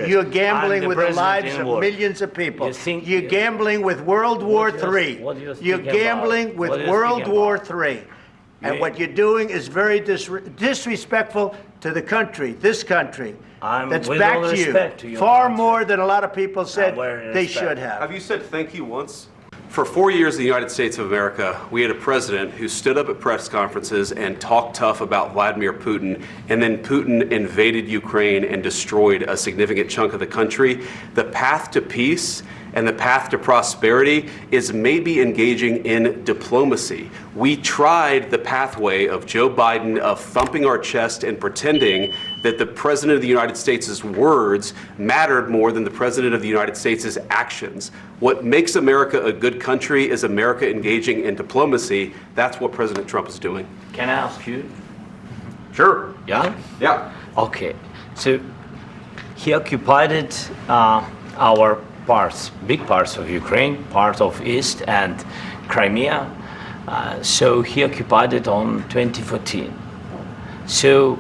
You're gambling with the lives of millions of people. You're gambling with World War III. You're gambling with World War III. And what you're doing is very disrespectful to the country, this country, that's backed you far more than a lot of people said they should have. Have you said thank you once? For 4 years in the United States of America, we had a president who stood up at press conferences and talked tough about Vladimir Putin, and then Putin invaded Ukraine and destroyed a significant chunk of the country. The path to peace and the path to prosperity is maybe engaging in diplomacy. We tried the pathway of Joe Biden of thumping our chest and pretending that the President of the United States' words mattered more than the President of the United States' actions. What makes America a good country is America engaging in diplomacy. That's what President Trump is doing. Can I ask you? Sure. Yeah? Yeah. Okay. So he occupied our parts, big parts of Ukraine, part of East and Crimea. So he occupied it on 2014. So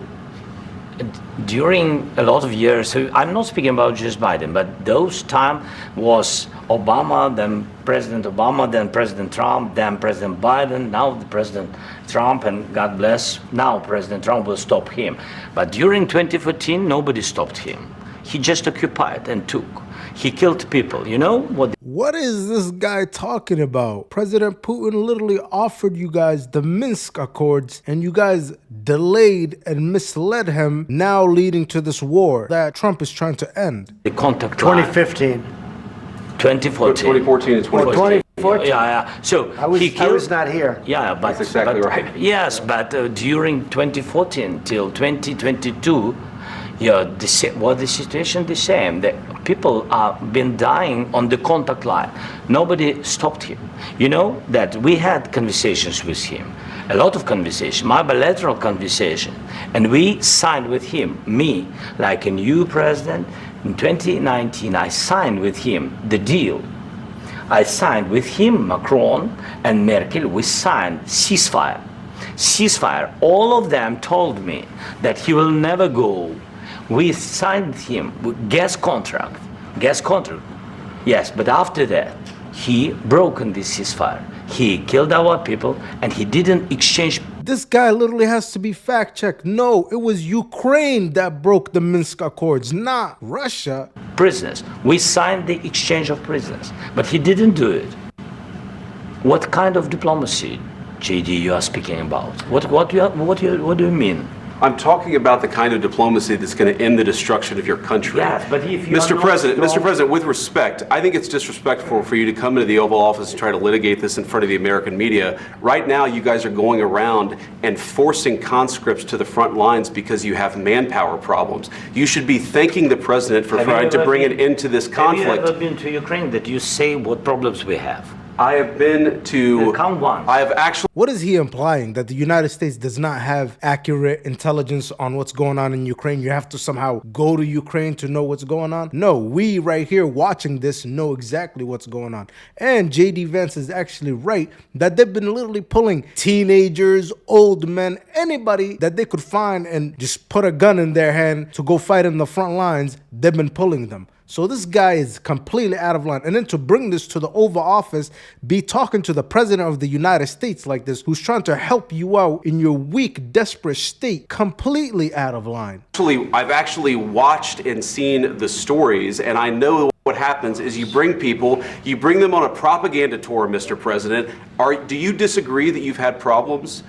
during a lot of years, so I'm not speaking about just Biden, but those time was Obama, then President Obama, then President Trump, then President Biden, now the President Trump, and God bless, now President Trump will stop him. But during 2014, nobody stopped him. He just occupied and took. He killed people. You know what? What is this guy talking about? President Putin literally offered you guys the Minsk Accords and you guys delayed and misled him, now leading to this war that Trump is trying to end. The contact 2015. 2014. 2014 and 2015. 2014. Yeah. So I was not here. Yeah, but that's exactly right. Yes, but during 2014 till 2022, yeah, the situation the same. The people have been dying on the contact line. Nobody stopped him. You know that we had conversations with him, a lot of conversations, my bilateral conversation, and we signed with him, me, like a new president. In 2019, I signed with him the deal. I signed with him, Macron and Merkel, we signed ceasefire. Ceasefire. All of them told me that he will never go. We signed him with gas contract. Yes, but after that, he broken this ceasefire. He killed our people and he didn't exchange. This guy literally has to be fact-checked. No, it was Ukraine that broke the Minsk Accords, not Russia. Prisoners. We signed the exchange of prisoners, but he didn't do it. What kind of diplomacy, JD, you are speaking about? What do you mean? I'm talking about the kind of diplomacy that's going to end the destruction of your country. Yes, but if you Mr. President, with respect, I think it's disrespectful for you to come into the Oval Office and try to litigate this in front of the American media. Right now, you guys are going around and forcing conscripts to the front lines because you have manpower problems. You should be thanking the President for trying to bring an end to this conflict. Have you ever been to Ukraine that you say what problems we have? I have been to... Count one. I have actually... What is he implying? That the United States does not have accurate intelligence on what's going on in Ukraine? You have to somehow go to Ukraine to know what's going on? No, we right here watching this know exactly what's going on. And JD Vance is actually right that they've been literally pulling teenagers, old men, anybody that they could find and just put a gun in their hand to go fight in the front lines. They've been pulling them. So this guy is completely out of line. And then to bring this to the Oval Office, be talking to the President of the United States like this, who's trying to help you out in your weak, desperate state, completely out of line. I've actually watched and seen the stories, and I know what happens is you bring them on a propaganda tour, Mr. President. Do you disagree that you've had problems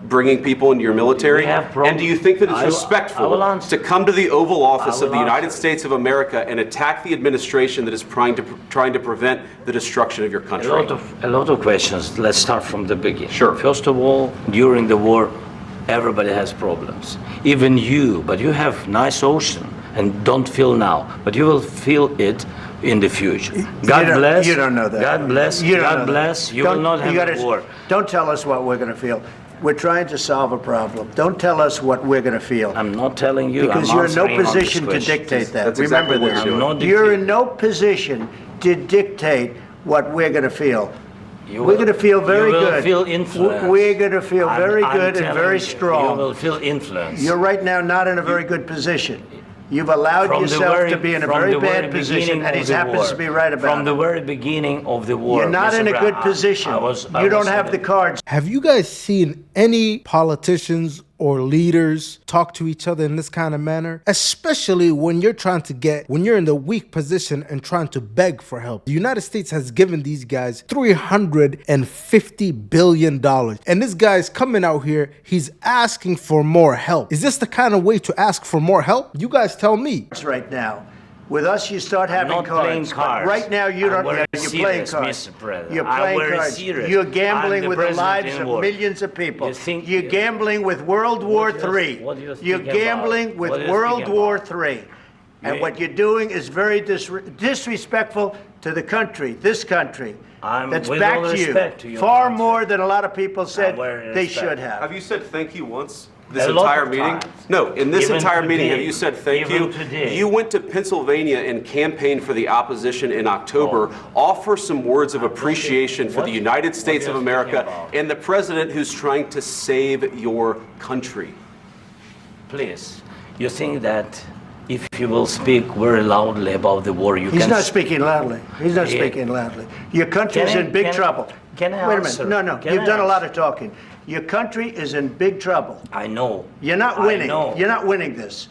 bringing people into your military? And do you think that it's respectful to come to the Oval Office of the United States of America and attack the administration that is trying to prevent the destruction of your country? A lot of questions. Let's start from the beginning. Sure. First of all, during the war, everybody has problems. Even you, but you have nice ocean and don't feel now, but you will feel it in the future. God bless. You don't know that. God bless. God bless. You will not have a war. Don't tell us what we're going to feel. We're trying to solve a problem. Don't tell us what we're going to feel. I'm not telling you. Because you're in no position to dictate that. That's exactly Remember this. what You're in no position to dictate what we're going to feel. We're going to feel very good. You will feel influence. We're going to feel very good and very strong. You will feel influence. You're right now not in a very good position. You've allowed yourself to be in a very bad position, and he happens to be right about it. From the very beginning of the war. You're not in a good position. You don't have the cards. Have you guys seen any politicians or leaders talk to each other in this kind of manner? Especially when you're in the weak position and trying to beg for help. The United States has given these guys $350 billion. And this guy's coming out here, he's asking for more help. Is this the kind of way to ask for more help? You guys tell me. Right now. With us, you start having not playing cards. cards. Right now, you don't. You're playing cards. Mr. President. You're playing cards. Serious. You're gambling the with the lives in of war. millions of people. You're gambling with World War III. You're gambling with World War III. And what you're doing is very disrespectful to the country, this country. That's back to you. Far more than a lot of people said they should have. Have you said thank you once? This entire meeting? No, in this entire meeting, have you said thank you? You went to Pennsylvania and campaigned for the opposition in October. Offer some words of appreciation for the United States of America and the president who's trying to save your country. Please, you think that if you will speak very loudly about the war, He's not speaking loudly. He's not speaking loudly. Your country is in big trouble. Can I Wait a answer? minute. No. You've done a lot of talking. Your country is in big trouble. I know. You're not winning. I know. You're not winning this.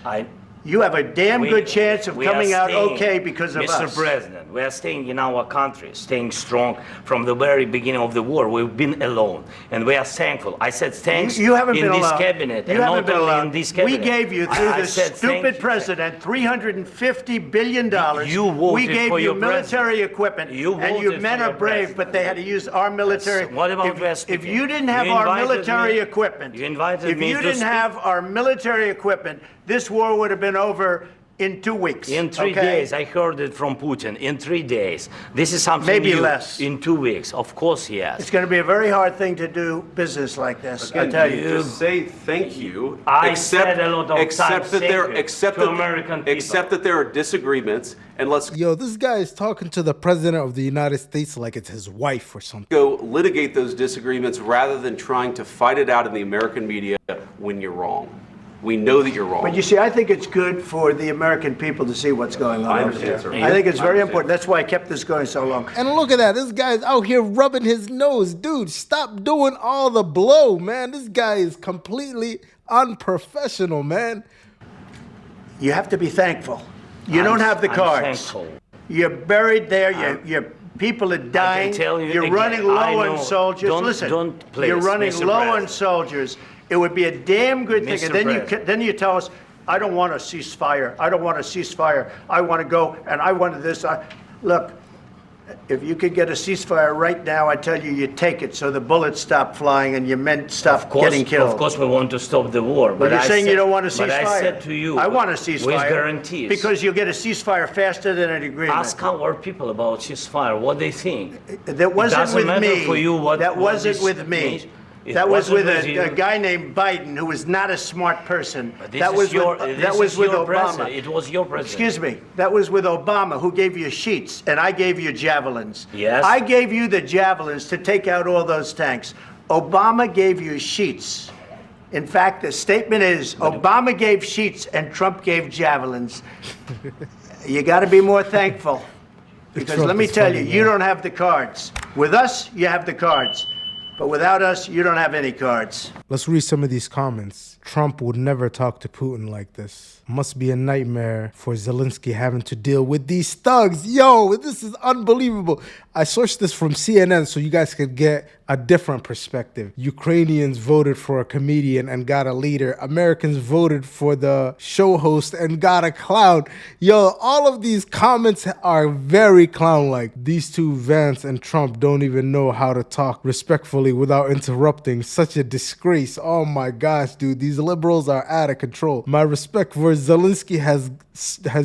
You have a damn good chance of coming out okay because of us. Mr. President, we are staying in our country, staying strong from the very beginning of the war. We've been alone, and we are thankful. I said thanks you haven't in been this alone. cabinet, you and haven't not been only alone. in this cabinet. We gave you, through this stupid president, $350 billion. You voted we gave for you your military equipment, and you men are brave, president. but they had to use our military. Yes. What about if you didn't have our military equipment, if you didn't have our military equipment, this war would have been over in 2 weeks. In 3 days, I heard it from Putin. In 3 days, this is something maybe new. less. In 2 weeks, of course, yes. It's going to be a very hard thing to do business like this. Again, I tell you. Just say thank you. I said a lot of accept times that American people. Accept that there are disagreements, and let's Yo, this guy is talking to the president of the United States like it's his wife or something. go litigate those disagreements rather than trying to fight it out in the American media when you're wrong. We know that you're wrong. But you see, I think it's good for the American people to see what's going on. I over understand, there. sir. I think it's very important. That's why I kept this going so long. And look at that. This guy's out here rubbing his nose. Dude, stop doing all the blow, man. This guy is completely unprofessional, man. You have to be thankful. You don't have the cards. Thankful. You're buried there. Your people are dying. You're again, running low on soldiers. Listen, please, you're running Mr. low President. on soldiers. It would be a damn good thing. Mr. And then you tell us, I don't want a ceasefire. I don't want a ceasefire. I want to go, and I wanted this. Look, if you could get a ceasefire right now, I tell you, you take it so the bullets stop flying and your men stop getting killed. Of course, we want to stop the war. But you're saying you don't want a ceasefire. But I said to you, I want a ceasefire. with guarantees. Because you'll get a ceasefire faster than an agreement. Ask our people about ceasefire, what they think. That wasn't with me. For you that wasn't with me. means. That was with a guy named Biden, who was not a smart person. That was with Obama. It was your president. Excuse me. That was with Obama, who gave you sheets, and I gave you javelins. Yes. I gave you the javelins to take out all those tanks. Obama gave you sheets. In fact, the statement is Obama gave sheets and Trump gave javelins. You got to be more thankful. Because let me tell you, you don't have the cards. With us, you have the cards. But without us, you don't have any cards. Let's read some of these comments. Trump would never talk to Putin like this. Must be a nightmare for Zelensky having to deal with these thugs. Yo, this is unbelievable. I sourced this from CNN so you guys could get a different perspective. Ukrainians voted for a comedian and got a leader. Americans voted for the show host and got a clown. Yo, all of these comments are very clown-like. These two, Vance and Trump, don't even know how to talk respectfully without interrupting. Such a disgrace. Oh my gosh, dude. These liberals are out of control. My respect for Zelensky has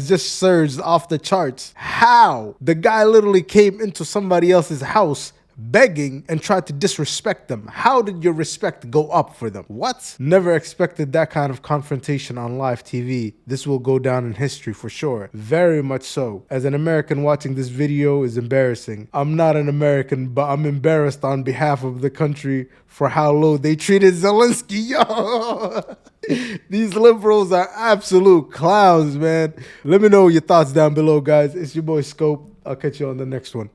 just surged off the charts. How? The guy literally came into somebody else's house, begging and tried to disrespect them. How did your respect go up for them? What? Never expected that kind of confrontation on live TV. This will go down in history for sure. Very much so. As an American watching this video is embarrassing. I'm not an American, but I'm embarrassed on behalf of the country for how low they treated Zelensky. Yo! These liberals are absolute clowns, man. Let me know your thoughts down below, guys. It's your boy Scope. I'll catch you on the next one.